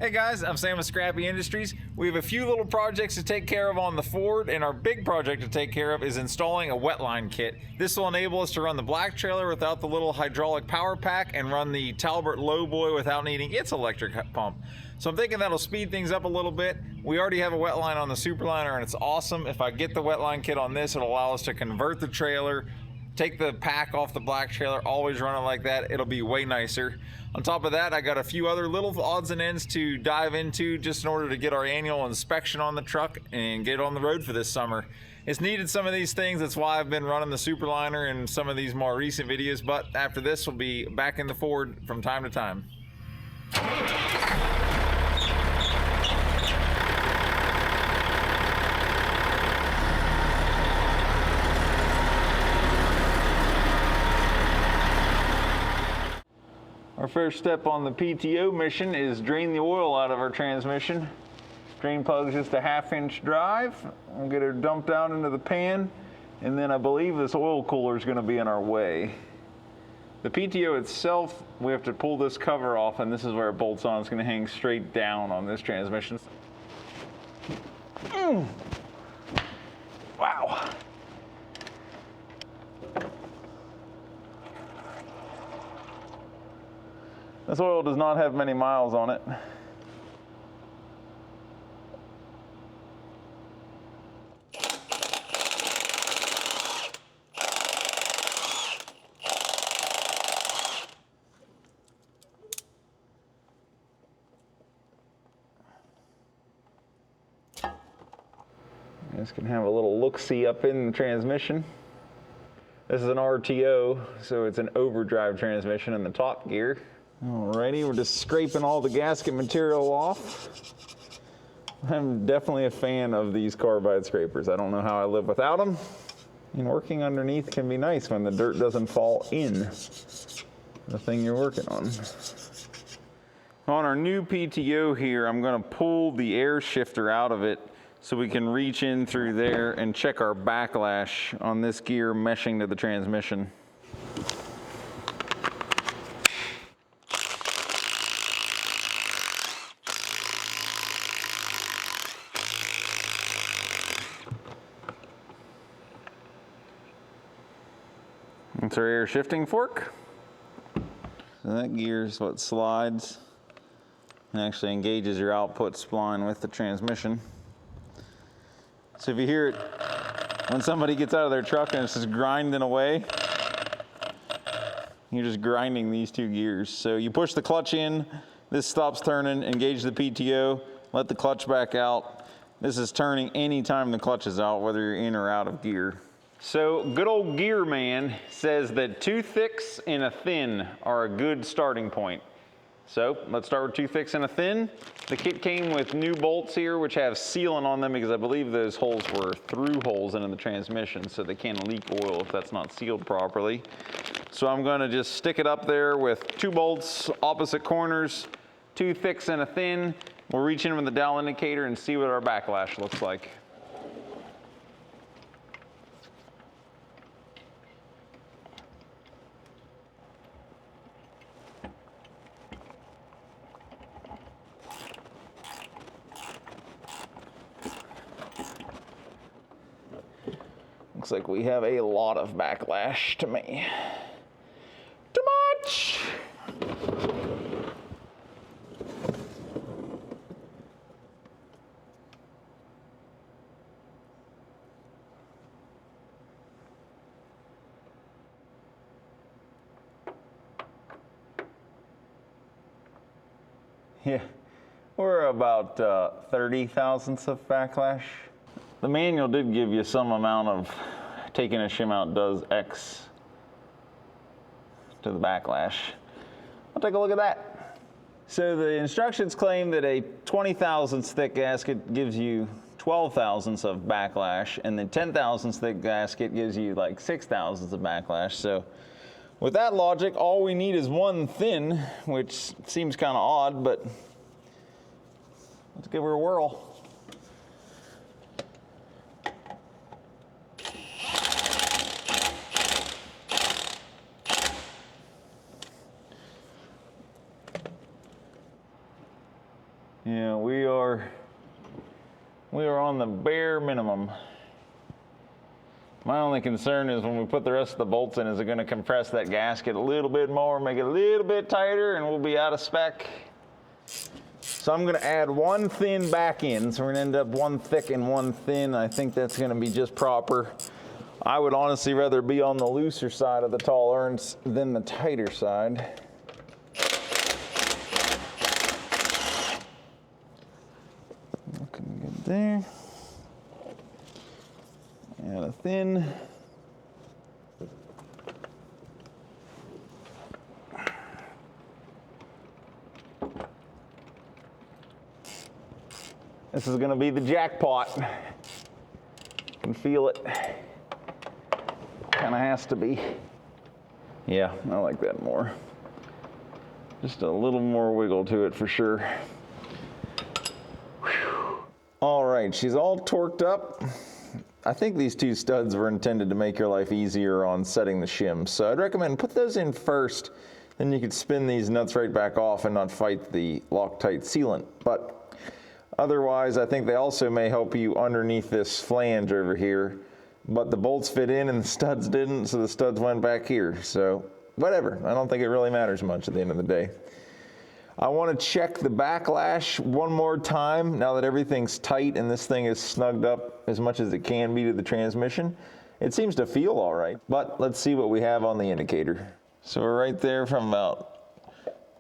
Hey guys, I'm Sam with Scrappy Industries. We have a few little projects to take care of on the Ford, and our big project to take care of is installing a Wetline kit. This will enable us to run the black trailer without the little hydraulic power pack and run the Talbot Lowboy without needing its electric pump. So I'm thinking that'll speed things up a little bit. We already have a Wetline on the Superliner and it's awesome. If I get the Wetline kit on this, it'll allow us to convert the trailer, take the pack off the black trailer, always run it like that. It'll be way nicer. On top of that, I got a few other little odds and ends to dive into just in order to get our annual inspection on the truck and get it on the road for this summer. It's needed some of these things. That's why I've been running the Superliner in some of these more recent videos. But after this, we'll be back in the Ford from time to time. Our first step on the PTO mission is drain the oil out of our transmission. Drain plug's just a 1/2-inch drive. We'll get her dumped out into the pan, and then I believe this oil cooler is going to be in our way. The PTO itself, we have to pull this cover off, and this is where it bolts on. It's going to hang straight down on this transmission. Wow. This oil does not have many miles on it. This can have a little look-see up in the transmission. This is an RTO, so it's an overdrive transmission in the top gear. Alrighty, we're just scraping all the gasket material off. I'm definitely a fan of these carbide scrapers. I don't know how I live without them. And working underneath can be nice when the dirt doesn't fall in the thing you're working on. On our new PTO here, I'm going to pull the air shifter out of it so we can reach in through there and check our backlash on this gear meshing to the transmission. That's our air shifting fork. So that gear is what slides and actually engages your output spline with the transmission. So if you hear it when somebody gets out of their truck and it's just grinding away, you're just grinding these two gears. So you push the clutch in, this stops turning, engage the PTO, let the clutch back out. This is turning anytime the clutch is out, whether you're in or out of gear. So good old Gear Man says that 2 thicks and a thin are a good starting point. So let's start with 2 thicks and a thin. The kit came with new bolts here, which have sealant on them because I believe those holes were through holes into the transmission, so they can't leak oil if that's not sealed properly. So I'm going to just stick it up there with 2 bolts, opposite corners, 2 thicks and a thin. We'll reach in with the dowel indicator and see what our backlash looks like. Looks like we have a lot of backlash to me. Too much! Yeah, we're about 30 thousandths of backlash. The manual did give you some amount of taking a shim out does X to the backlash. I'll take a look at that. So the instructions claim that a 20 thousandths thick gasket gives you 12 thousandths of backlash, and the 10 thousandths thick gasket gives you like 6 thousandths of backlash. So with that logic, all we need is 1 thin, which seems kind of odd, but let's give her a whirl. Yeah, we are on the bare minimum. My only concern is when we put the rest of the bolts in, is it going to compress that gasket a little bit more, make it a little bit tighter, and we'll be out of spec. So I'm going to add one thin back in, so we're going to end up one thick and one thin. I think that's going to be just proper. I would honestly rather be on the looser side of the tall urns than the tighter side. Looking good there. And a thin. This is going to be the jackpot. You can feel it. Kind of has to be. Yeah, I like that more. Just a little more wiggle to it for sure. Whew. All right, she's all torqued up. I think these two studs were intended to make your life easier on setting the shims. So I'd recommend put those in first, then you could spin these nuts right back off and not fight the Loctite sealant. But otherwise, I think they also may help you underneath this flange over here. But the bolts fit in and the studs didn't, so the studs went back here. So whatever, I don't think it really matters much at the end of the day. I want to check the backlash one more time now that everything's tight and this thing is snugged up as much as it can be to the transmission. It seems to feel all right, but let's see what we have on the indicator. So we're right there from about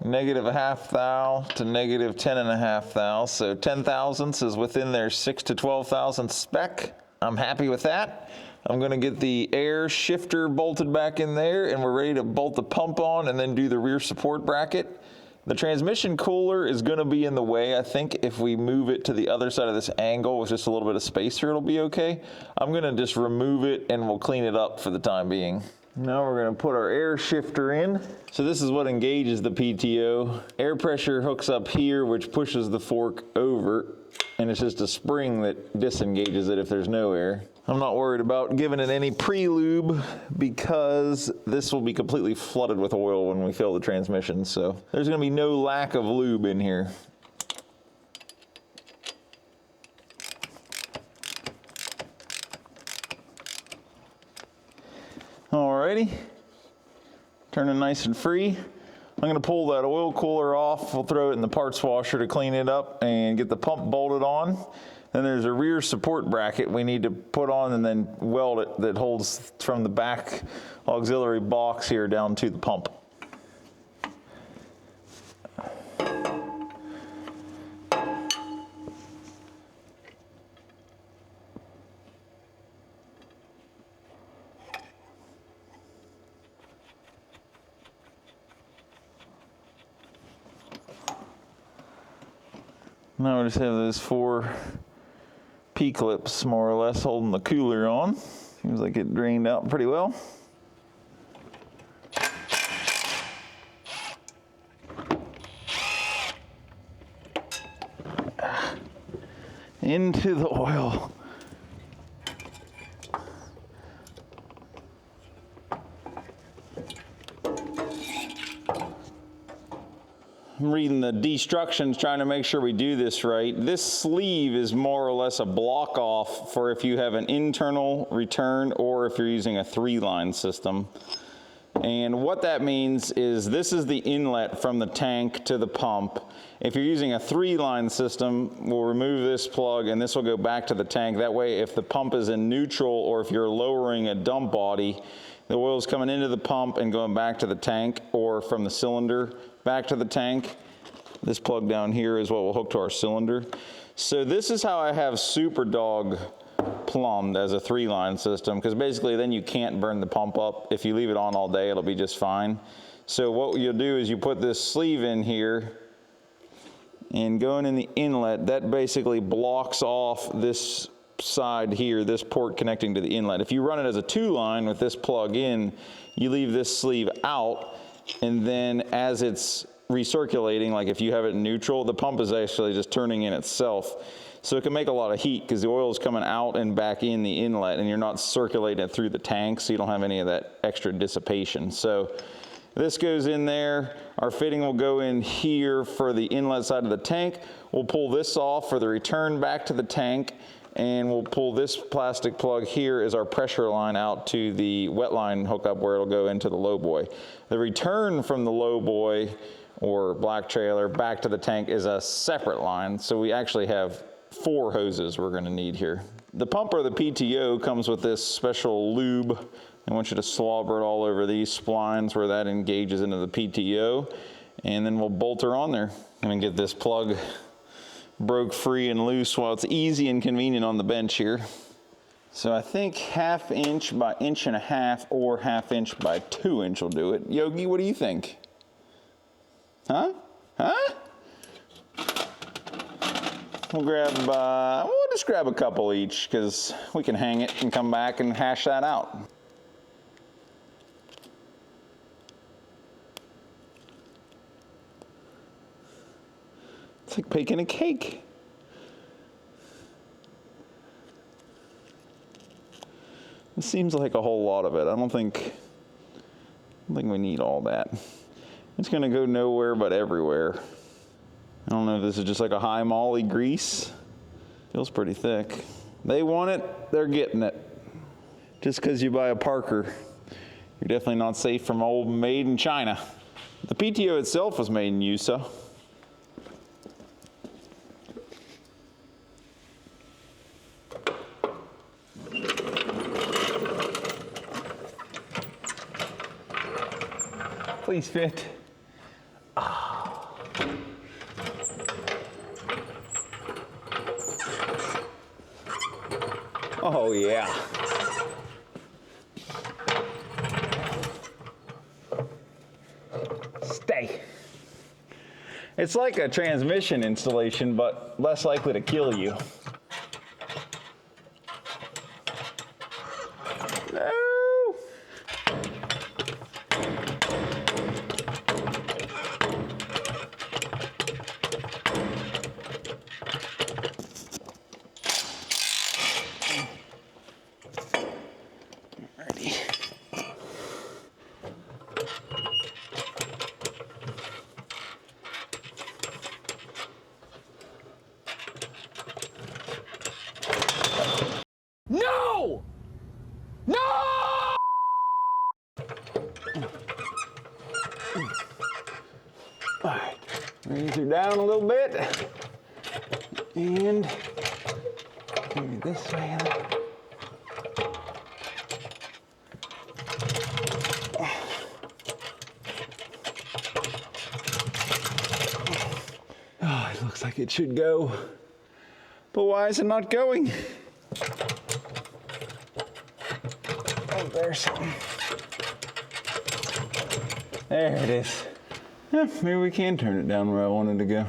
-0.5 thou to -10.5 thou. So 10 thousandths is within their 6 to 12 thousandths spec. I'm happy with that. I'm going to get the air shifter bolted back in there and we're ready to bolt the pump on and then do the rear support bracket. The transmission cooler is going to be in the way. I think if we move it to the other side of this angle with just a little bit of space here, it'll be okay. I'm going to just remove it and we'll clean it up for the time being. Now we're going to put our air shifter in. So this is what engages the PTO. Air pressure hooks up here, which pushes the fork over, and it's just a spring that disengages it if there's no air. I'm not worried about giving it any pre-lube because this will be completely flooded with oil when we fill the transmission, so there's going to be no lack of lube in here. Alrighty, turning nice and free. I'm going to pull that oil cooler off. We'll throw it in the parts washer to clean it up and get the pump bolted on. Then there's a rear support bracket we need to put on and then weld it that holds from the back auxiliary box here down to the pump. Now we just have those 4 P-clips more or less holding the cooler on. Seems like it drained out pretty well. Into the oil. I'm reading the instructions, trying to make sure we do this right. This sleeve is more or less a block off for if you have an internal return or if you're using a 3-line system. And what that means is this is the inlet from the tank to the pump. If you're using a 3-line system, we'll remove this plug and this will go back to the tank. That way, if the pump is in neutral or if you're lowering a dump body, the oil is coming into the pump and going back to the tank, or from the cylinder back to the tank. This plug down here is what will hook to our cylinder. So this is how I have Super Dog plumbed as a 3-line system, because basically then you can't burn the pump up. If you leave it on all day, it'll be just fine. So what you'll do is you put this sleeve in here, and going in the inlet, that basically blocks off this side here, this port connecting to the inlet. If you run it as a 2-line with this plug in, you leave this sleeve out, and then as it's recirculating, like if you have it in neutral, the pump is actually just turning in itself. So it can make a lot of heat because the oil is coming out and back in the inlet and you're not circulating it through the tank, so you don't have any of that extra dissipation. So This goes in there. Our fitting will go in here for the inlet side of the tank. We'll pull this off for the return back to the tank, and we'll pull this plastic plug here as our pressure line out to the Wetline hookup where it'll go into the lowboy. The return from the lowboy or black trailer back to the tank is a separate line, so we actually have 4 hoses we're gonna need here. The pump or the PTO comes with this special lube. I want you to slobber it all over these splines where that engages into the PTO, and then we'll bolt her on there. I'm gonna get this plug broke free and loose while it's easy and convenient on the bench here. So I think 1/2 inch by 1.5 inches or 1/2 inch by 2 inch will do it. Yogi, what do you think? Huh? We'll just grab a couple each because we can hang it and come back and hash that out. It's like baking a cake. It seems like a whole lot of it. I don't think we need all that. It's gonna go nowhere but everywhere. I don't know if this is just like a high moly grease. Feels pretty thick. They want it, they're getting it. Just because you buy a Parker, you're definitely not safe from old made in China. The PTO itself was made in USA. Please fit. Oh yeah. Stay. It's like a transmission installation, but less likely to kill you. No! No! All right, raise her down a little bit, and maybe this way. Oh, it looks like it should go, but why is it not going? Oh, there's something. There it is. Yeah, maybe we can turn it down where I wanted to go.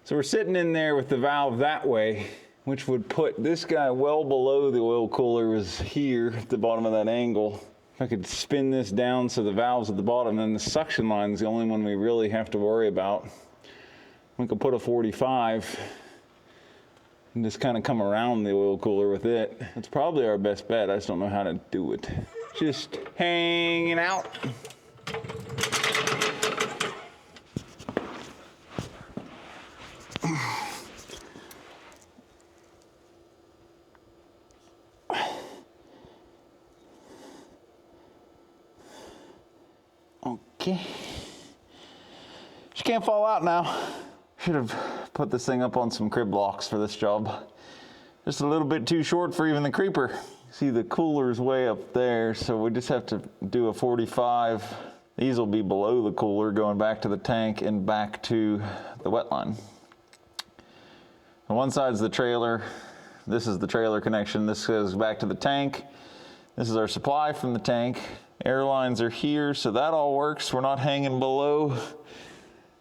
So we're sitting in there with the valve that way, which would put this guy well below the oil cooler was here at the bottom of that angle. If I could spin this down so the valve's at the bottom, then the suction line is the only one we really have to worry about. We could put a 45 and just kind of come around the oil cooler with it. It's probably our best bet. I just don't know how to do it. Just hanging out. Okay. She can't fall out now. Should have put this thing up on some crib blocks for this job. Just a little bit too short for even the creeper. See, the cooler's way up there, so we just have to do a 45. These will be below the cooler going back to the tank and back to the wet line. On one side's the trailer. This is the trailer connection. This goes back to the tank. This is our supply from the tank. Air lines are here, so that all works. We're not hanging below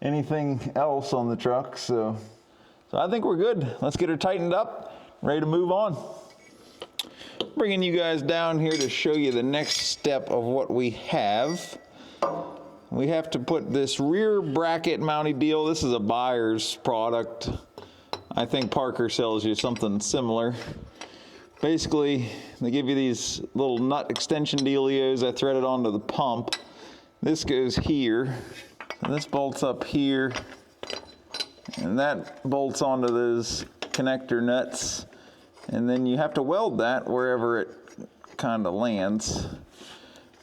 anything else on the truck, so I think we're good. Let's get her tightened up, ready to move on. Bringing you guys down here to show you the next step of what we have. We have to put this rear bracket mounting deal. This is a buyer's product. I think Parker sells you something similar. Basically, they give you these little nut extension dealios that thread it onto the pump, This goes here. So this bolts up here. And that bolts onto those connector nuts. And then you have to weld that wherever it kind of lands.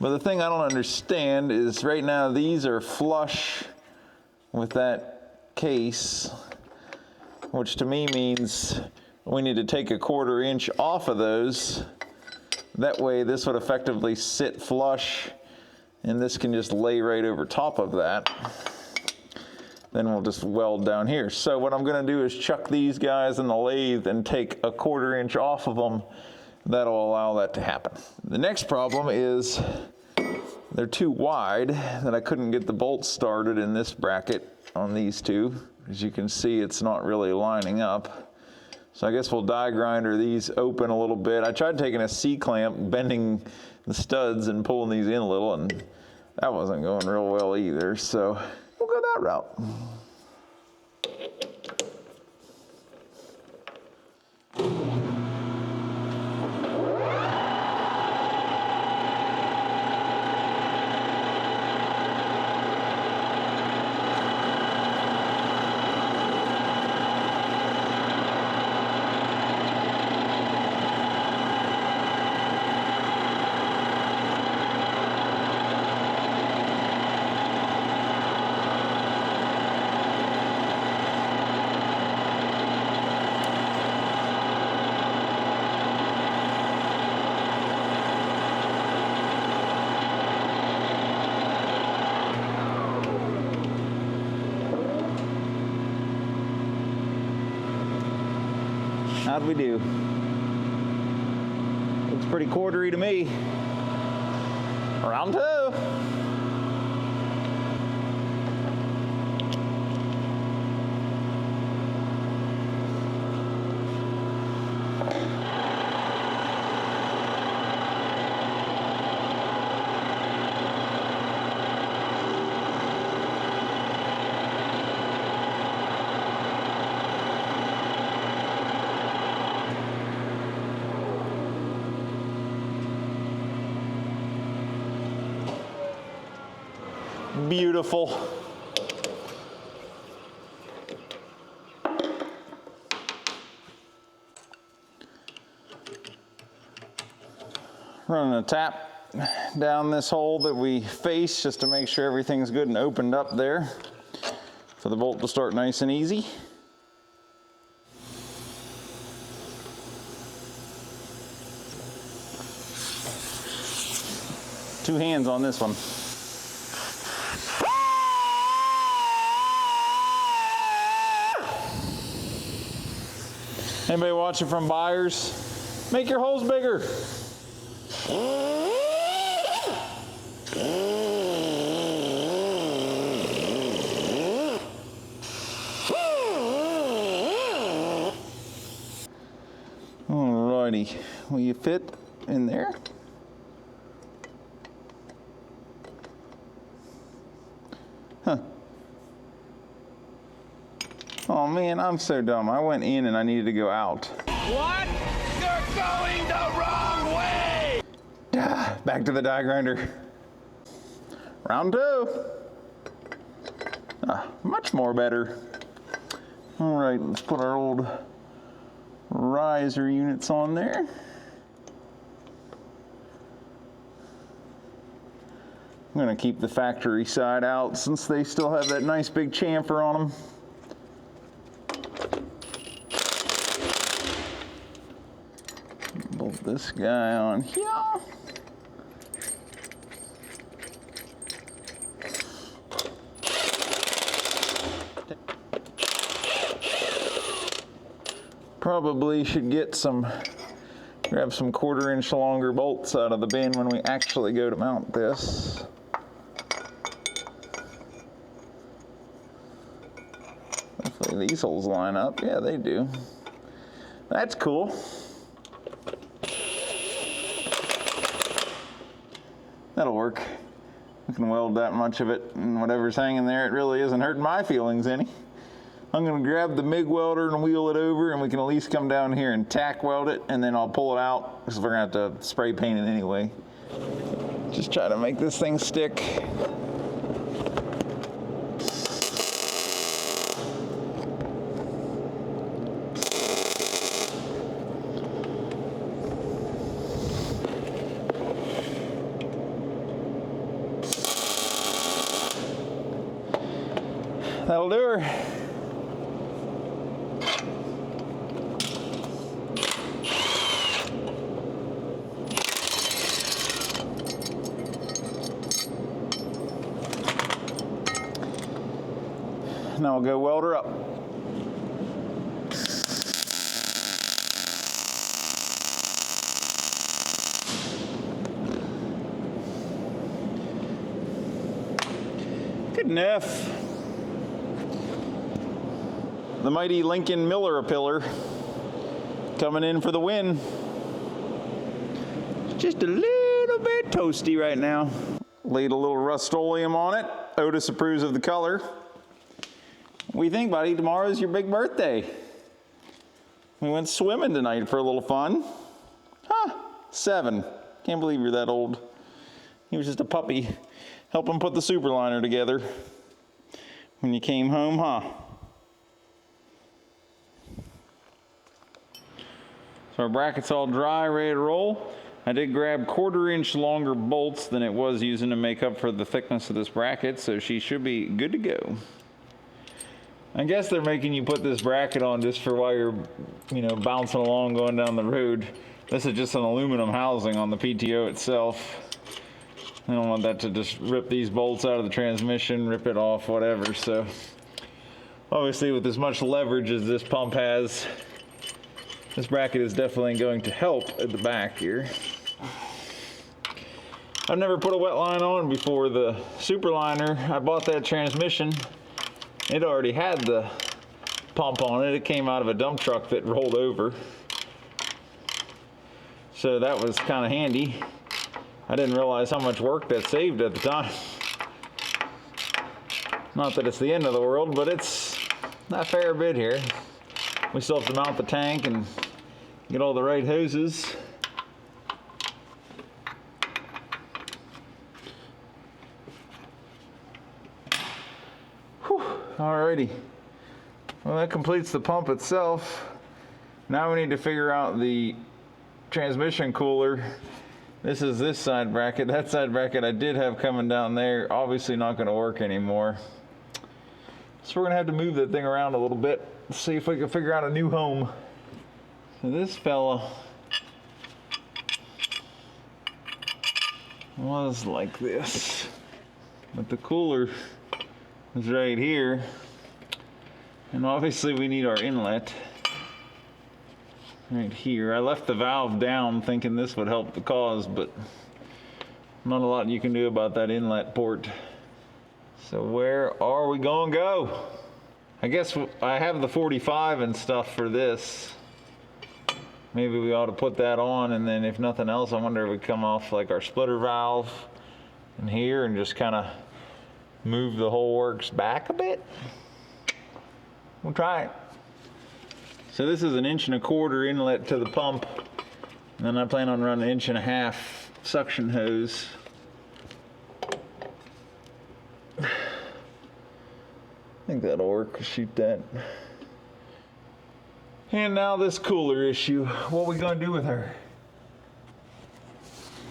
But the thing I don't understand is right now these are flush with that case, which to me means we need to take a 1/4 inch off of those. That way this would effectively sit flush and this can just lay right over top of that. Then we'll just weld down here. So what I'm gonna do is chuck these guys in the lathe and take a 1/4 inch off of them. That'll allow that to happen. The next problem is they're too wide that I couldn't get the bolts started in this bracket on these two. As you can see, it's not really lining up. So I guess we'll die grinder these open a little bit. I tried taking a C-clamp, bending the studs and pulling these in a little, and that wasn't going real well either. So we'll go that route. How'd we do? Looks pretty quartery to me. Round 2. Beautiful. Running a tap down this hole that we face just to make sure everything's good and opened up there for the bolt to start nice and easy. Two hands on this one. Anybody watching from buyers? Make your holes bigger. Alrighty, will you fit in there? Huh. Oh man, I'm so dumb. I went in and I needed to go out. What? You're going the wrong way! Back to the die grinder. Round 2. Much more better. All right, let's put our old riser units on there. I'm gonna keep the factory side out since they still have that nice big chamfer on them. Bolt this guy on here. Probably should get grab some 1/4 inch longer bolts out of the bin when we actually go to mount this. Hopefully these holes line up. Yeah, they do. That's cool. That'll work. We can weld that much of it, and whatever's hanging there, it really isn't hurting my feelings any. I'm gonna grab the MIG welder and wheel it over, and we can at least come down here and tack weld it, and then I'll pull it out, because we're gonna have to spray paint it anyway. Just try to make this thing stick. That'll do her. Now we'll go weld her up. Good enough. The mighty Lincoln Miller pillar coming in for the win. Just a little bit toasty right now. Laid a little Rust-Oleum on it. Otis approves of the color. What do you think, buddy? Tomorrow's your big birthday. We went swimming tonight for a little fun. Huh, 7. Can't believe you're that old. He was just a puppy. Help him put the superliner together when you came home, huh? So our bracket's all dry, ready to roll. I did grab 1/4 inch longer bolts than it was using to make up for the thickness of this bracket, so she should be good to go. I guess they're making you put this bracket on just for while you're, bouncing along going down the road. This is just an aluminum housing on the PTO itself. I don't want that to just rip these bolts out of the transmission, rip it off, whatever. So obviously with as much leverage as this pump has, this bracket is definitely going to help at the back here. I've never put a Wetline on before the superliner. I bought that transmission. It already had the pump on it. It came out of a dump truck that rolled over. So that was kind of handy. I didn't realize how much work that saved at the time. Not that it's the end of the world, but it's a fair bit here. We still have to mount the tank and get all the right hoses. Whew, alrighty. Well, that completes the pump itself. Now we need to figure out the transmission cooler. This is this side bracket. That side bracket I did have coming down there, obviously not going to work anymore. So we're going to have to move that thing around a little bit. See if we can figure out a new home. So this fella was like this, but the cooler is right here, and obviously we need our inlet right here. I left the valve down thinking this would help the cause, but not a lot you can do about that inlet port. So where are we gonna go? I guess I have the 45 and stuff for this. Maybe we ought to put that on, and then if nothing else, I wonder if we come off like our splitter valve in here and just kind of move the whole works back a bit. We'll try it. So this is an 1.25 inch inlet to the pump, and then I plan on running 1.5 inch suction hose. I think that'll work. Shoot that. And now this cooler issue. What are we gonna do with her?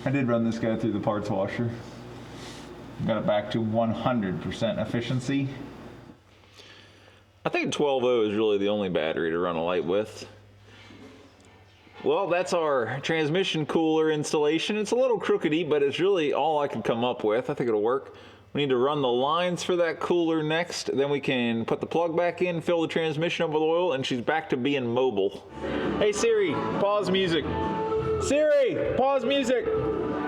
I did run this guy through the parts washer. Got it back to 100% efficiency. I think 12V is really the only battery to run a light with. Well, that's our transmission cooler installation. It's a little crookedy, but it's really all I could come up with. I think it'll work. We need to run the lines for that cooler next. Then we can put the plug back in, fill the transmission up with oil, and she's back to being mobile. Hey Siri, pause music. Siri, pause music.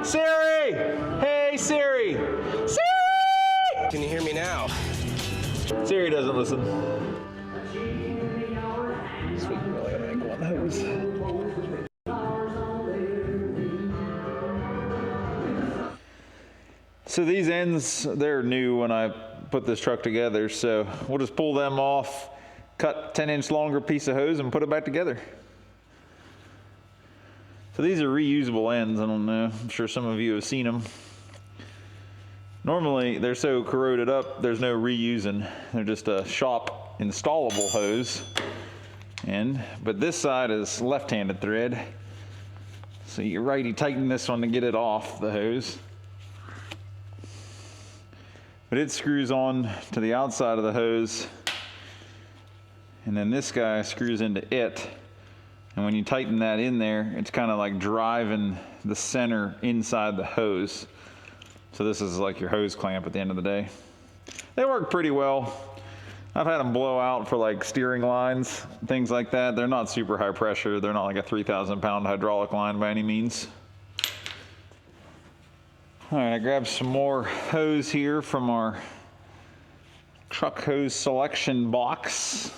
Siri! Hey Siri! Siri! Can you hear me now? Siri doesn't listen. Sweet, really gotta make one hose. So these ends, they're new when I put this truck together, so we'll just pull them off, cut 10-inch longer piece of hose and put it back together. So these are reusable ends. I don't know, I'm sure some of you have seen them. Normally they're so corroded up, there's no reusing. They're just a shop installable hose. But this side is left-handed thread. So you righty tighten this one to get it off the hose. but it screws on to the outside of the hose, and then this guy screws into it. And when you tighten that in there, it's kind of like driving the center inside the hose. So this is like your hose clamp at the end of the day. They work pretty well. I've had them blow out for like steering lines, things like that. They're not super high pressure. They're not like a 3,000 pound hydraulic line by any means. All right, I grabbed some more hose here from our truck hose selection box.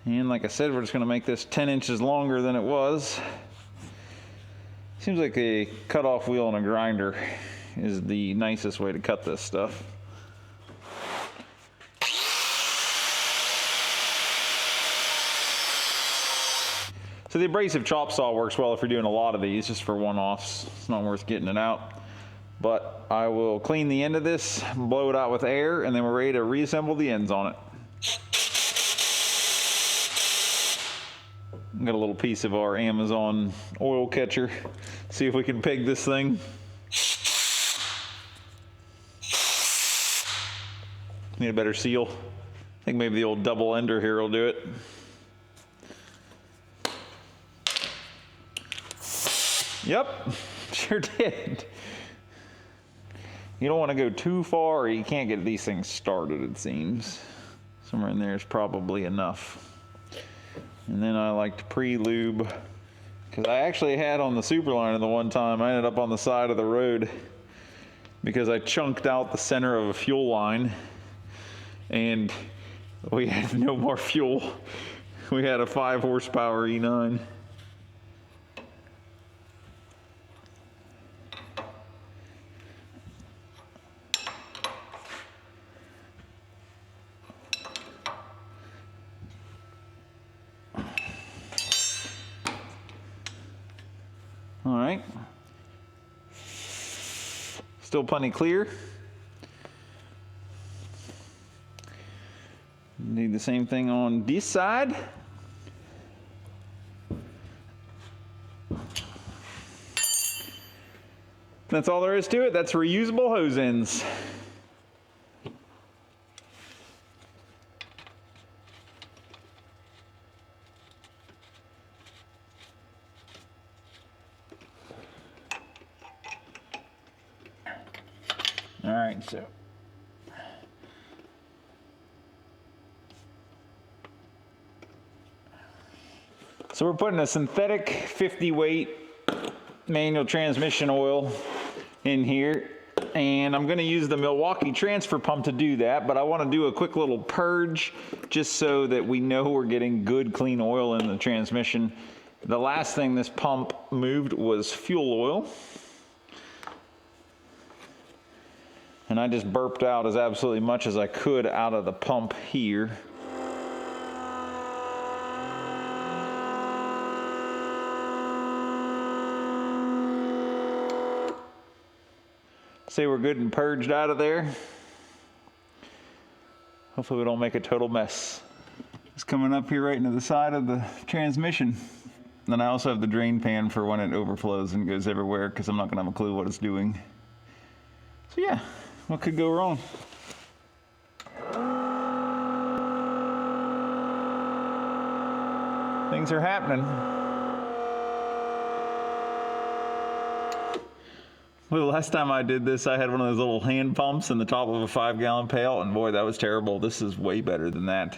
And like I said, we're just gonna make this 10 inches longer than it was. Seems like a cutoff wheel and a grinder is the nicest way to cut this stuff. So the abrasive chop saw works well if you're doing a lot of these, just for one-offs. It's not worth getting it out. But I will clean the end of this, blow it out with air, and then we're ready to reassemble the ends on it. Got a little piece of our Amazon oil catcher. See if we can peg this thing. Need a better seal. I think maybe the old double ender here will do it. Yep, sure did. You don't want to go too far or you can't get these things started, it seems. Somewhere in there is probably enough. And then I like to pre-lube, because I actually had on the Superliner the one time, I ended up on the side of the road because I chunked out the center of a fuel line and we had no more fuel. We had a 5 horsepower E9. All right, still plenty clear. Need the same thing on this side. That's all there is to it. That's reusable hose ends. All right, so we're putting a synthetic 50 weight manual transmission oil in here, and I'm going to use the Milwaukee transfer pump to do that, but I want to do a quick little purge just so that we know we're getting good clean oil in the transmission. The last thing this pump moved was fuel oil. And I just burped out as absolutely much as I could out of the pump here. Say we're good and purged out of there. Hopefully we don't make a total mess. It's coming up here right into the side of the transmission. Then I also have the drain pan for when it overflows and goes everywhere, because I'm not gonna have a clue what it's doing. So yeah. What could go wrong? Things are happening. Well, the last time I did this, I had one of those little hand pumps in the top of a 5-gallon pail, and boy, that was terrible. This is way better than that.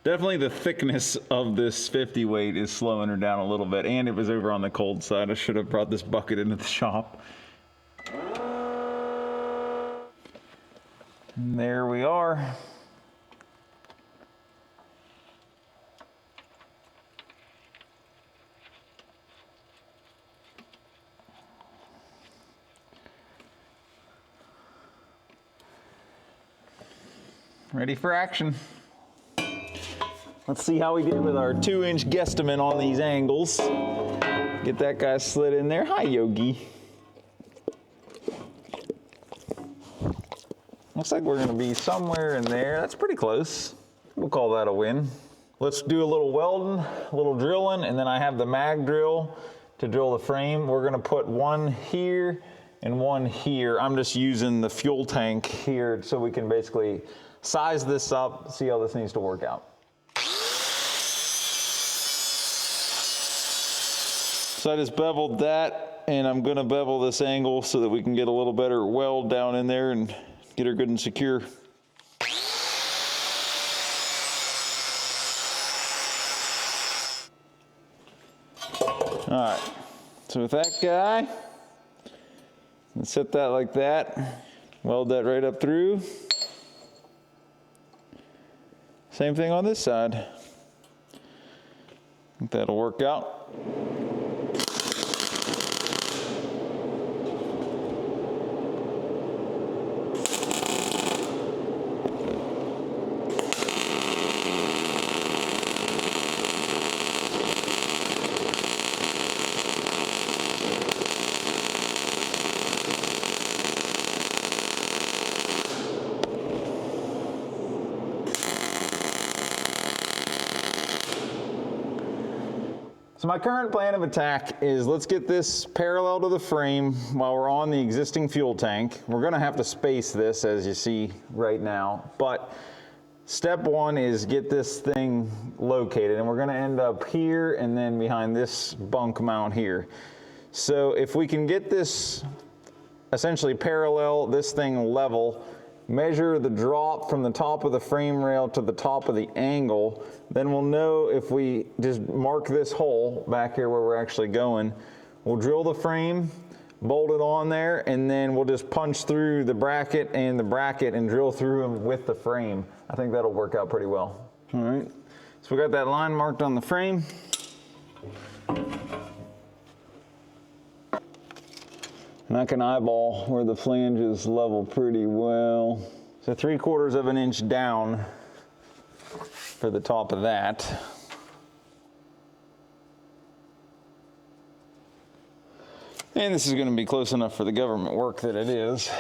Definitely the thickness of this 50 weight is slowing her down a little bit, and it was over on the cold side. I should have brought this bucket into the shop. And there we are. Ready for action. Let's see how we did with our 2-inch guesstimate on these angles. Get that guy slid in there. Hi, Yogi. Looks like we're gonna be somewhere in there. That's pretty close. We'll call that a win. Let's do a little welding, a little drilling, and then I have the mag drill to drill the frame. We're gonna put one here and one here. I'm just using the fuel tank here so we can basically size this up, see how this needs to work out. So I just beveled that, and I'm gonna bevel this angle so that we can get a little better weld down in there and get her good and secure. All right, so with that guy, let's set that like that, weld that right up through. Same thing on this side. I think that'll work out. So my current plan of attack is let's get this parallel to the frame while we're on the existing fuel tank. We're gonna have to space this as you see right now, but step one is get this thing located, and we're gonna end up here and then behind this bunk mount here. So if we can get this essentially parallel, this thing level, measure the drop from the top of the frame rail to the top of the angle, then we'll know if we just mark this hole back here where we're actually going. We'll drill the frame, bolt it on there, and then we'll just punch through the bracket and drill through them with the frame. I think that'll work out pretty well. All right, so we got that line marked on the frame. And I can eyeball where the flanges level pretty well. So 3/4 of an inch down for the top of that. And this is going to be close enough for the government work that it is.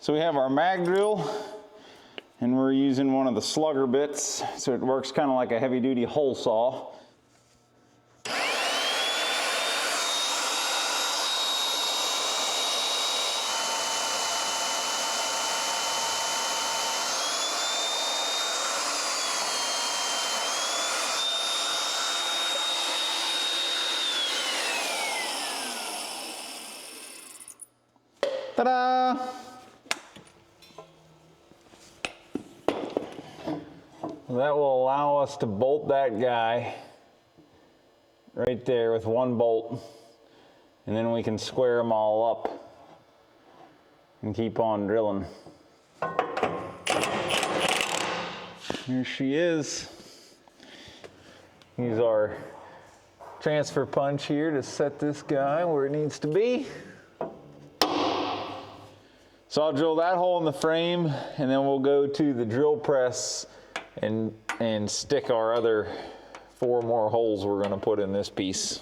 So we have our mag drill, and we're using one of the slugger bits, so it works kind of like a heavy duty hole saw. Ta-da! That will allow us to bolt that guy right there with one bolt, and then we can square them all up and keep on drilling. Here she is. Use our transfer punch here to set this guy where it needs to be. So I'll drill that hole in the frame, and then we'll go to the drill press and stick our other 4 more holes we're going to put in this piece.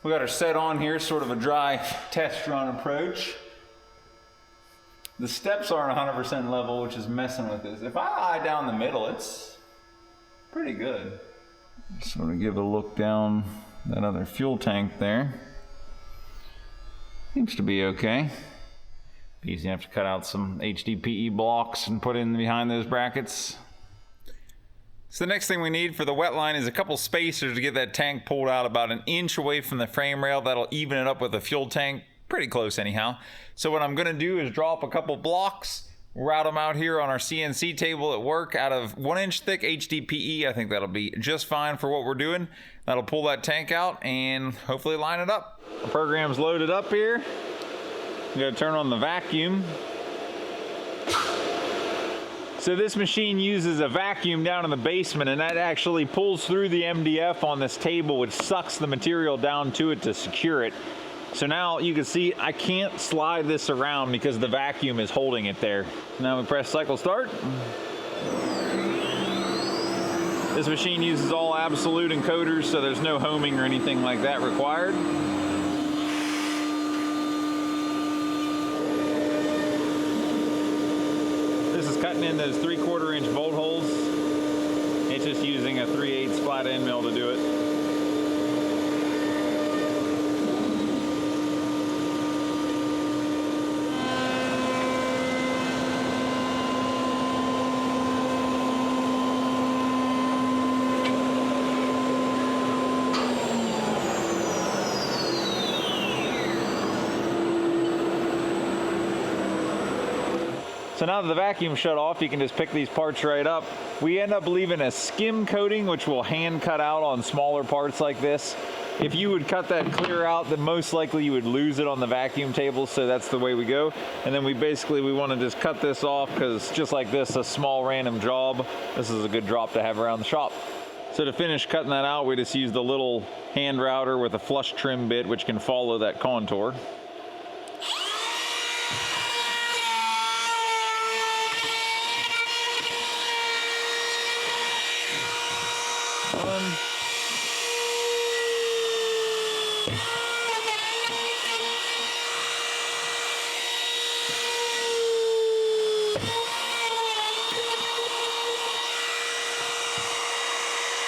We got our set on here, sort of a dry test run approach. The steps aren't 100% level, which is messing with this. If I lie down the middle, it's pretty good. Sort of give a look down that other fuel tank there. Seems to be okay. Easy enough to cut out some HDPE blocks and put in behind those brackets. So the next thing we need for the wet line is a couple spacers to get that tank pulled out about 1 inch away from the frame rail. That'll even it up with the fuel tank, pretty close anyhow. So what I'm gonna do is drop a couple blocks route them out here on our CNC table at work out of 1-inch thick HDPE. I think that'll be just fine for what we're doing. That'll pull that tank out and hopefully line it up. The program's loaded up here. We gotta turn on the vacuum. So this machine uses a vacuum down in the basement, and that actually pulls through the MDF on this table, which sucks the material down to it to secure it. So now you can see I can't slide this around because the vacuum is holding it there. Now we press cycle start. This machine uses all absolute encoders, so there's no homing or anything like that required. This is cutting in those 3/4 inch bolt holes. It's just using a 3/8 flat end mill to do it. So now that the vacuum shut off, you can just pick these parts right up. We end up leaving a skim coating, which will hand cut out on smaller parts like this. If you would cut that clear out, then most likely you would lose it on the vacuum table, so that's the way we go. And then we want to just cut this off because just like this, a small random job, this is a good drop to have around the shop. So to finish cutting that out, we just used a little hand router with a flush trim bit, which can follow that contour.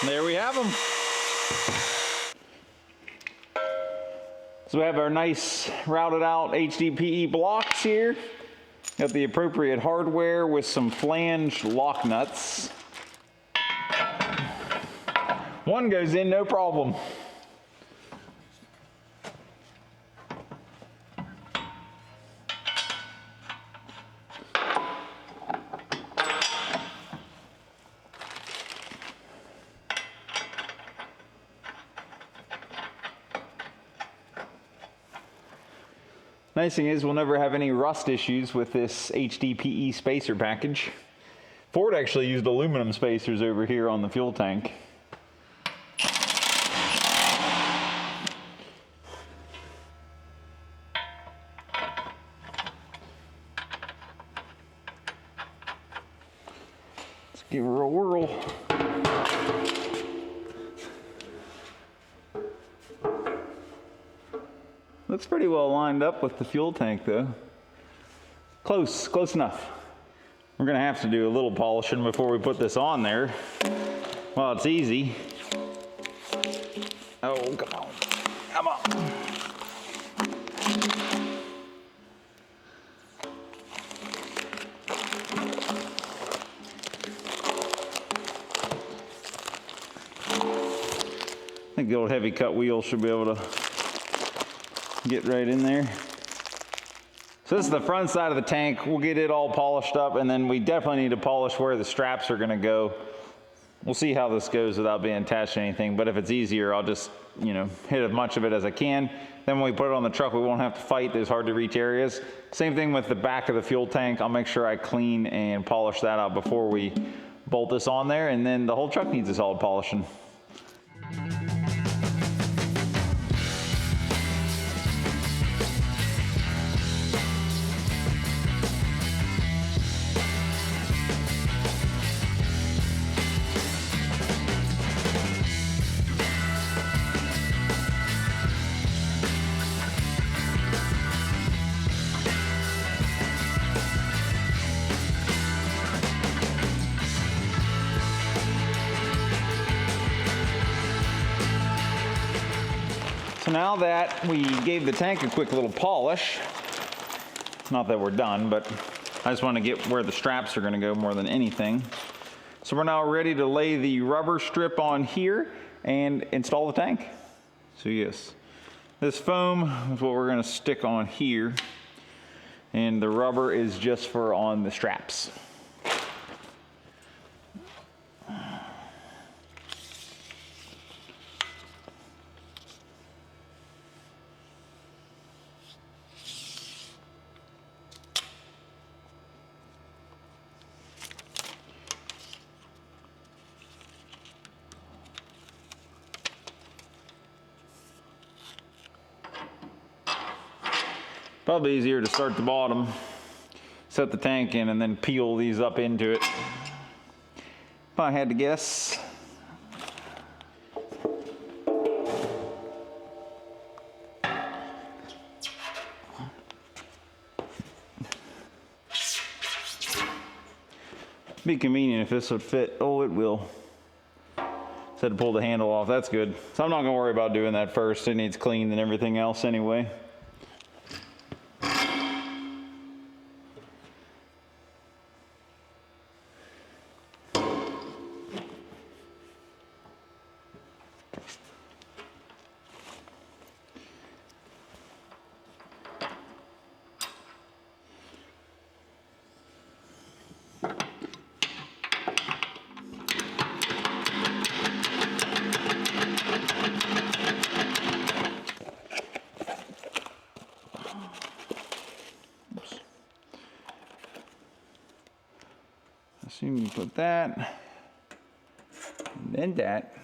There we have them. So we have our nice routed out HDPE blocks here. Got the appropriate hardware with some flange lock nuts. One goes in, no problem. Nice thing is we'll never have any rust issues with this HDPE spacer package. Ford actually used aluminum spacers over here on the fuel tank. Let's give her a whirl. Looks pretty well lined up with the fuel tank though. Close enough. We're gonna have to do a little polishing before we put this on there. Well, it's easy. Oh, come on. I think the old heavy cut wheel should be able to get right in there. So this is the front side of the tank. We'll get it all polished up, and then we definitely need to polish where the straps are gonna go. We'll see how this goes without being attached to anything, but if it's easier, I'll just, hit as much of it as I can. Then when we put it on the truck, we won't have to fight those hard to reach areas. Same thing with the back of the fuel tank. I'll make sure I clean and polish that out before we bolt this on there, and then the whole truck needs a solid polishing. So now that we gave the tank a quick little polish, not that we're done, but I just want to get where the straps are going to go more than anything. So we're now ready to lay the rubber strip on here and install the tank. So yes, this foam is what we're going to stick on here. And the rubber is just for on the straps. Probably easier to start the bottom, set the tank in, and then peel these up into it. If I had to guess. Be convenient if this would fit. Oh, it will. Just had to pull the handle off. That's good. So I'm not gonna worry about doing that first. It needs cleaned and everything else anyway. Assume you put that, and then that.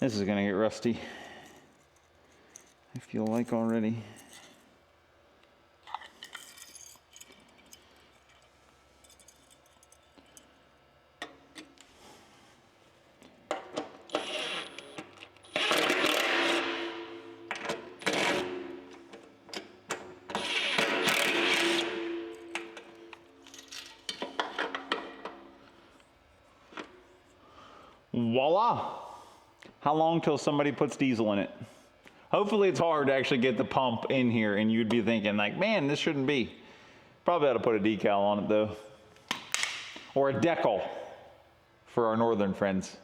This is gonna get rusty, I feel like already. Voila! How long till somebody puts diesel in it? Hopefully it's hard to actually get the pump in here and you'd be thinking like, man, this shouldn't be. Probably ought to put a decal on it though. Or a decal for our northern friends.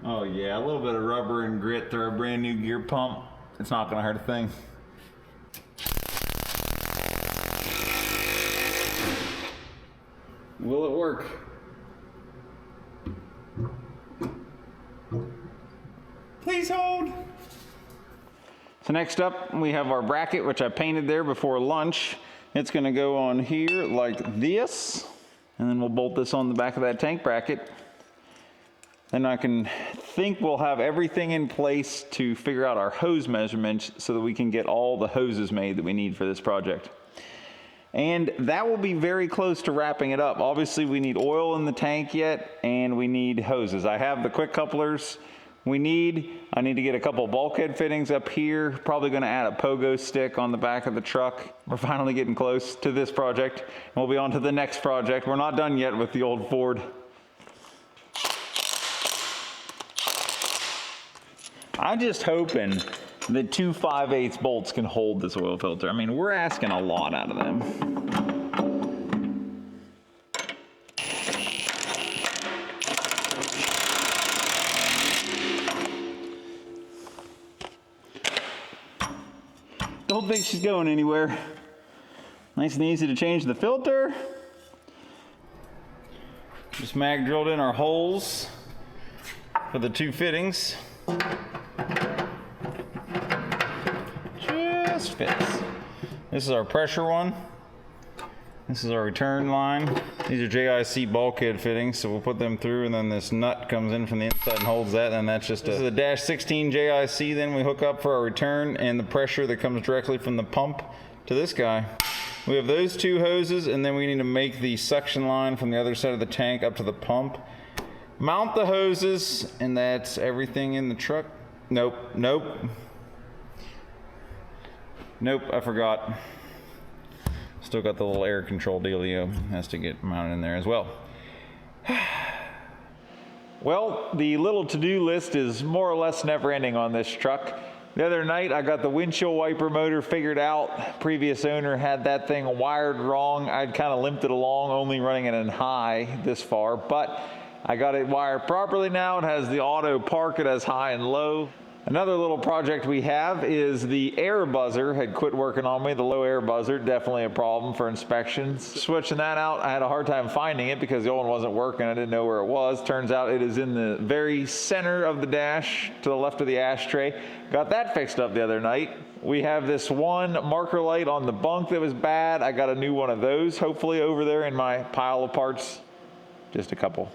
Oh yeah, a little bit of rubber and grit through a brand new gear pump. It's not gonna hurt a thing. Will it work? Please hold. So next up, we have our bracket, which I painted there before lunch. It's gonna go on here like this, and then we'll bolt this on the back of that tank bracket. Then I can think we'll have everything in place to figure out our hose measurements so that we can get all the hoses made that we need for this project. And that will be very close to wrapping it up. Obviously we need oil in the tank yet, and we need hoses. I have the quick couplers I need to get a couple bulkhead fittings up here. Probably gonna add a pogo stick on the back of the truck. We're finally getting close to this project, and we'll be on to the next project. We're not done yet with the old Ford. I'm just hoping that 2 5/8 bolts can hold this oil filter. I mean, we're asking a lot out of them. Don't think she's going anywhere. Nice and easy to change the filter. Just mag drilled in our holes for the 2 fittings. Just fits. This is our pressure one. This is our return line. These are JIC bulkhead fittings, so we'll put them through, and then this nut comes in from the inside and holds that, and that's just this is a -16 JIC. Then we hook up for our return and the pressure that comes directly from the pump to this guy. We have those 2 hoses, and then we need to make the suction line from the other side of the tank up to the pump. Mount the hoses, and that's everything in the truck. Nope, I forgot. Still got the little air control dealio, has to get mounted in there as well. Well, the little to-do list is more or less never ending on this truck. The other night I got the windshield wiper motor figured out. Previous owner had that thing wired wrong. I'd kind of limped it along, only running it in high this far, but I got it wired properly now. It has the auto park, it has high and low. Another little project we have is the air buzzer had quit working on me. The low air buzzer, definitely a problem for inspections. Switching that out, I had a hard time finding it because the old one wasn't working. I didn't know where it was. Turns out it is in the very center of the dash to the left of the ashtray. Got that fixed up the other night. We have this one marker light on the bunk that was bad. I got a new one of those, hopefully over there in my pile of parts. Just a couple.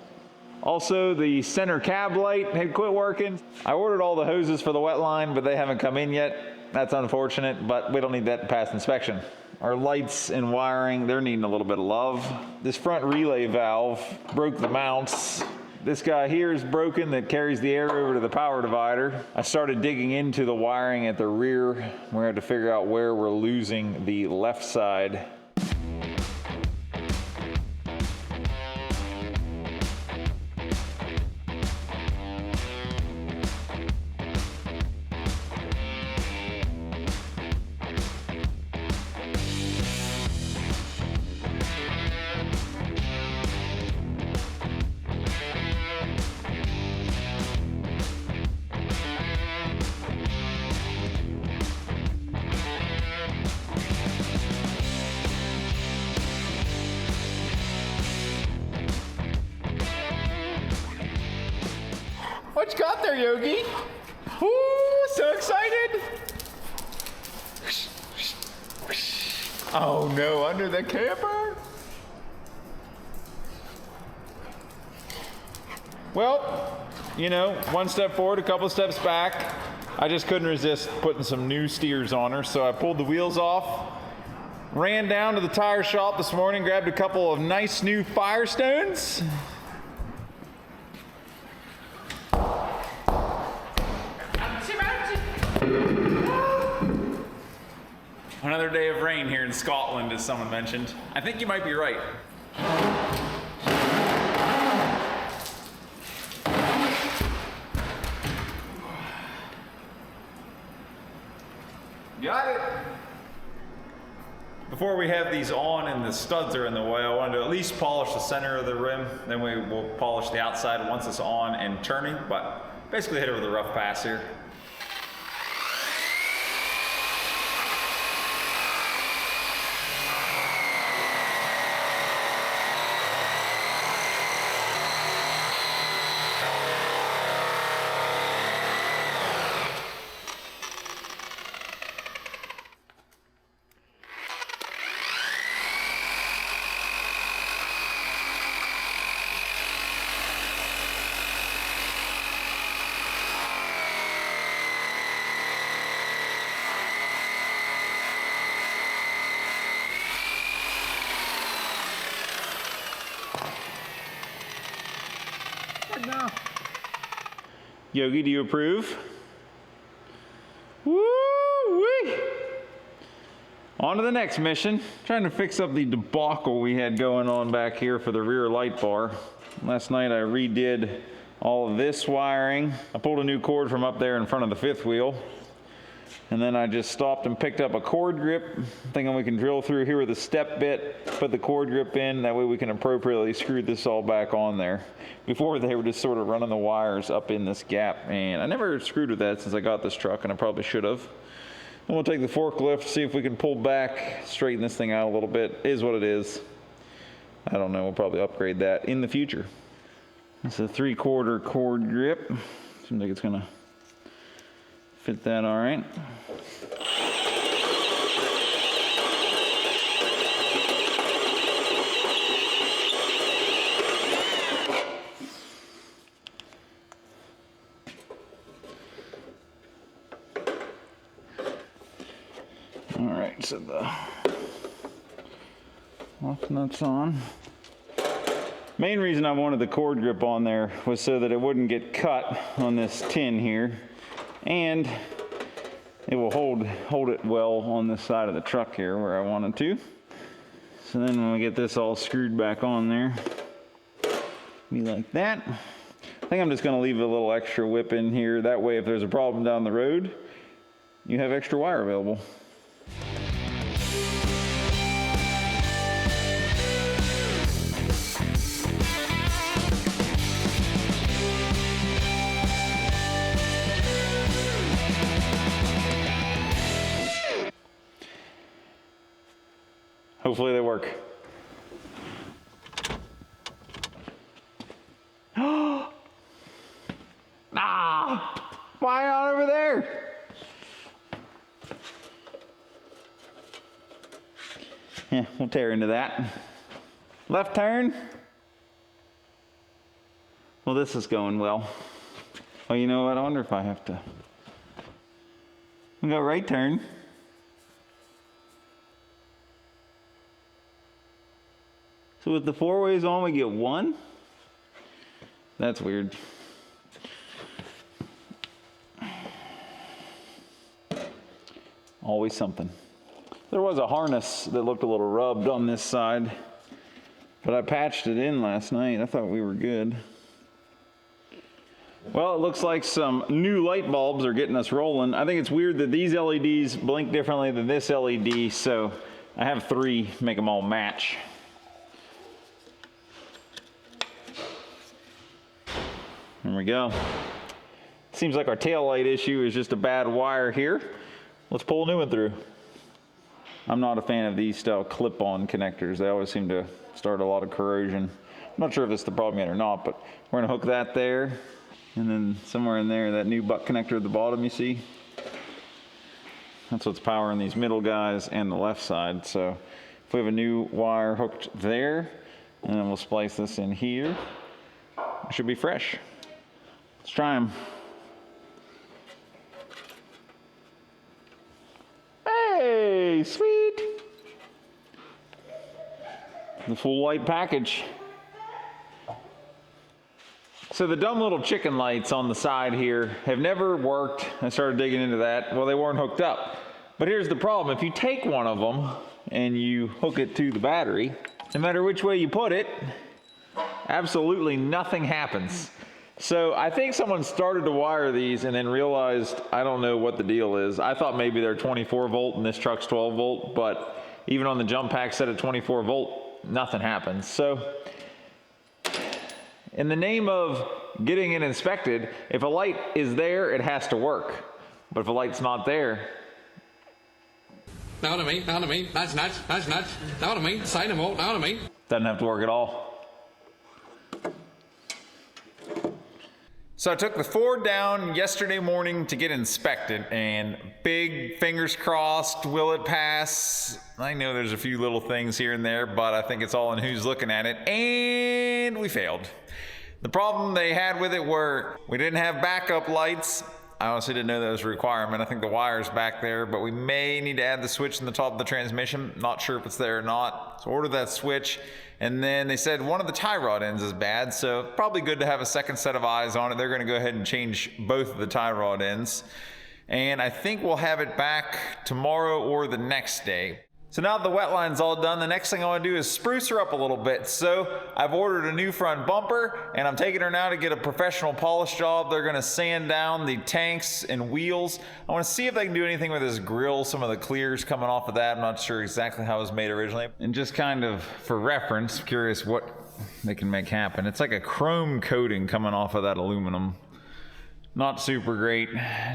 Also, the center cab light had quit working. I ordered all the hoses for the Wetline, but they haven't come in yet. That's unfortunate, but we don't need that to pass inspection. Our lights and wiring, they're needing a little bit of love. This front relay valve broke the mounts. This guy here is broken that carries the air over to the power divider. I started digging into the wiring at the rear. We're gonna have to figure out where we're losing the left side. What you got there, Yogi? Woo, so excited! Oh no, under the camper? Well, you know, one step forward, a couple steps back. I just couldn't resist putting some new steers on her, so I pulled the wheels off, ran down to the tire shop this morning, grabbed a couple of nice new Firestones. Another day of rain here in Scotland, as someone mentioned. I think you might be right. Got it. Before we have these on and the studs are in the way, I wanted to at least polish the center of the rim. Then we will polish the outside once it's on and turning, but basically hit it with a rough pass here. Yogi, do you approve? Woo-wee! On to the next mission. Trying to fix up the debacle we had going on back here for the rear light bar. Last night I redid all of this wiring. I pulled a new cord from up there in front of the fifth wheel. And then I just stopped and picked up a cord grip, thinking we can drill through here with a step bit, put the cord grip in, that way we can appropriately screw this all back on there. Before they were just sort of running the wires up in this gap, and I never screwed with that since I got this truck, and I probably should have. And we'll take the forklift, see if we can pull back, straighten this thing out a little bit. It is what it is. I don't know, we'll probably upgrade that in the future. It's a 3/4 cord grip. Seems like it's gonna fit that all right. All right, so the lock nuts on. Main reason I wanted the cord grip on there was so that it wouldn't get cut on this tin here, and it will hold it well on this side of the truck here where I wanted to. So then when we get this all screwed back on there, be like that. I think I'm just gonna leave a little extra whip in here. That way if there's a problem down the road, you have extra wire available. Hopefully they work. Ah! Why not over there? Yeah, we'll tear into that. Left turn. Well, this is going well. Oh, you know what? I wonder if I have to. We got right turn. So with the 4 ways on, we get 1? That's weird. Always something. There was a harness that looked a little rubbed on this side, but I patched it in last night. I thought we were good. Well, it looks like some new light bulbs are getting us rolling. I think it's weird that these LEDs blink differently than this LED, so I have 3, make them all match. There we go. Seems like our tail light issue is just a bad wire here. Let's pull a new one through. I'm not a fan of these style clip-on connectors. They always seem to start a lot of corrosion. I'm not sure if it's the problem yet or not, but we're gonna hook that there. And then somewhere in there, that new butt connector at the bottom you see, that's what's powering these middle guys and the left side. So if we have a new wire hooked there, and then we'll splice this in here, it should be fresh. Let's try them. Hey, sweet. The full light package. So the dumb little chicken lights on the side here have never worked. I started digging into that. Well, they weren't hooked up. But here's the problem. If you take one of them and you hook it to the battery, no matter which way you put it, absolutely nothing happens. So I think someone started to wire these and then realized, I don't know what the deal is. I thought maybe they're 24 volt and this truck's 12 volt, but even on the jump pack set at 24 volt, nothing happens. So in the name of getting it inspected, if a light is there, it has to work. But if a light's not there, know what I mean? Know what I mean? Nudge, nudge, nudge, nudge. Know what I mean? Say no more. Know what I mean? doesn't have to work at all. So I took the Ford down yesterday morning to get inspected, and big fingers crossed, will it pass? I know there's a few little things here and there, but I think it's all in who's looking at it, and we failed. The problem they had with it were we didn't have backup lights. I honestly didn't know that was a requirement. I think the wire's back there, but we may need to add the switch in the top of the transmission. Not sure if it's there or not. So order that switch. And then they said one of the tie rod ends is bad, so probably good to have a second set of eyes on it. They're gonna go ahead and change both of the tie rod ends. And I think we'll have it back tomorrow or the next day. So now that the wet line's all done, the next thing I want to do is spruce her up a little bit. So I've ordered a new front bumper, and I'm taking her now to get a professional polish job. They're going to sand down the tanks and wheels. I want to see if they can do anything with this grill, some of the clears coming off of that. I'm not sure exactly how it was made originally. And just kind of for reference, curious what they can make happen. It's like a chrome coating coming off of that aluminum. Not super great.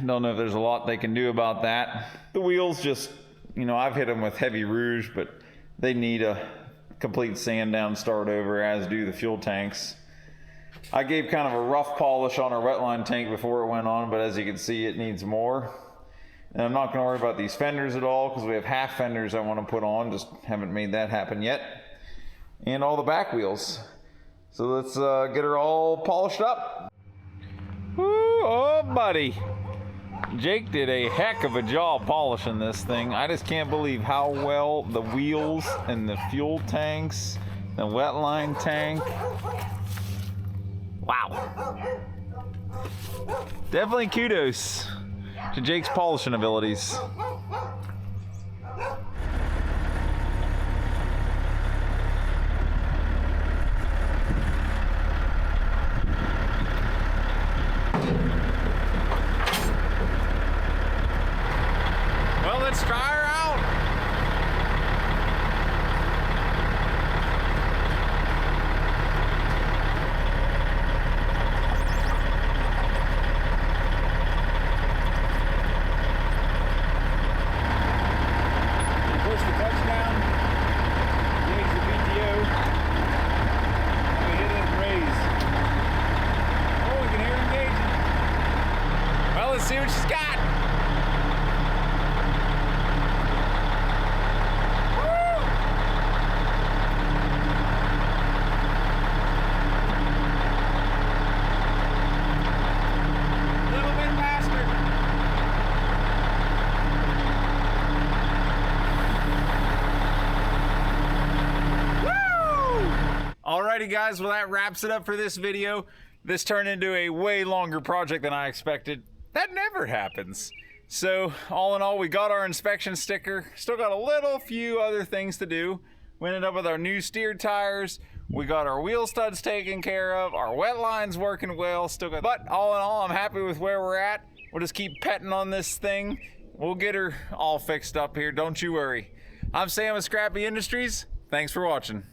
Don't know if there's a lot they can do about that. The wheels just, you know, I've hit them with heavy rouge, but they need a complete sand down start over, as do the fuel tanks. I gave kind of a rough polish on our wetline tank before it went on, but as you can see, it needs more. And I'm not going to worry about these fenders at all, because we have half fenders I want to put on, just haven't made that happen yet. And all the back wheels. So let's get her all polished up. Woo, oh buddy. Jake did a heck of a job polishing this thing. I just can't believe how well the wheels and the fuel tanks, the wetline tank. Wow. Definitely kudos to Jake's polishing abilities. Let's see what she's got. Alrighty guys, well that wraps it up for this video. This turned into a way longer project than I expected. That never happens. So all in all, we got our inspection sticker. Still got a few other things to do. We ended up with our new steer tires. We got our wheel studs taken care of. Our wet line's working well. But all in all, I'm happy with where we're at. We'll just keep petting on this thing. We'll get her all fixed up here, don't you worry. I'm Sam with Scrappy Industries. Thanks for watching.